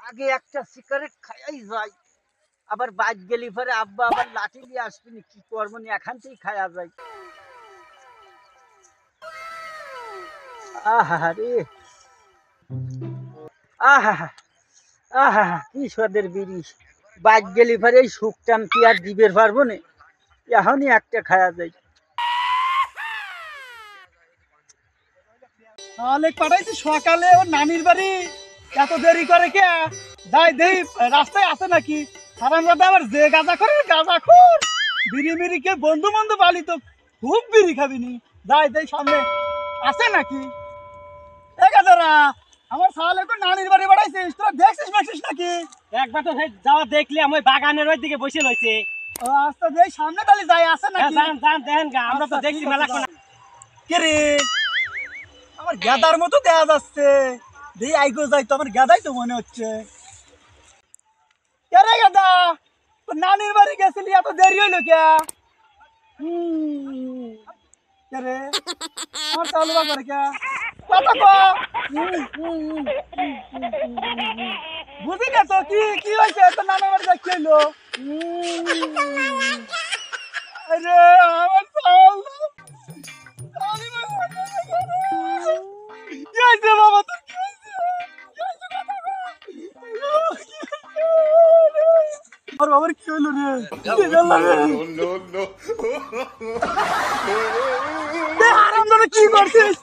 আগে একটা সিগারেট খাইয়াই যাই, আবার বাইক গেলি পরে আব্বা আবার লাঠি নিয়ে আসবিনি, কি করবো নি, এখান থেকেই খাইয়া যাই। আহা রে, আহা আহা, কি স্বাদের বিড়ি। বাইক গেলি পরে এই সুখ টান কি আর দিবের পারবো না, এখনই একটা খায়া যাই। তাহলে পাঠাইছি সকালে ওর নানির বাড়ি, এত দেরি করে কে? যাই দেই রাস্তায় আছে নাকি। হারাম দাদা আবার যে গাঁজা করে গাঁজা খোর, বিড়ি মিড়ি কে বন্ধু বন্ধু বালি তো খুব বিড়ি খাবিনি। যাই দেই সামনে আছে নাকি। এ গাজারা, আমার সালে তো নানির বাড়ি বাড়াইছিস, তোরা দেখছিস দেখছিস নাকি? একবার তো যাওয়া দেখলে আমি বাগানের ওই দিকে বসে রয়েছে। ও আস্তে দেই সামনে তাহলে যাই আছে নাকি। যান যান দেখেন গা, আমরা তো আচ্ছা, দেখছি ঠিক মেলা আছে, কোনা। কে রে? আমার গাদার মতো দেয়া যাচ্ছে, দেই আইগো যাই তো, আমার গাদাই তো মনে হচ্ছে। কে রে গাদা, তোর নানির বাড়ি গেছিলি, এত দেরি হইলো কে? কে রে আমার চালু করে কে? কথা কো। বুঝি না তো কি কি হয়েছে, তোর নানির বাড়ি যাচ্ছি হইলো। আরে আমার চাল কি হয়েছে বাবা, তোর কি হয়েছে? কি হয়েছে কথা কো। আমার বাবার কি হইলো রে? কি গেল রে? আরাম কি করছিস?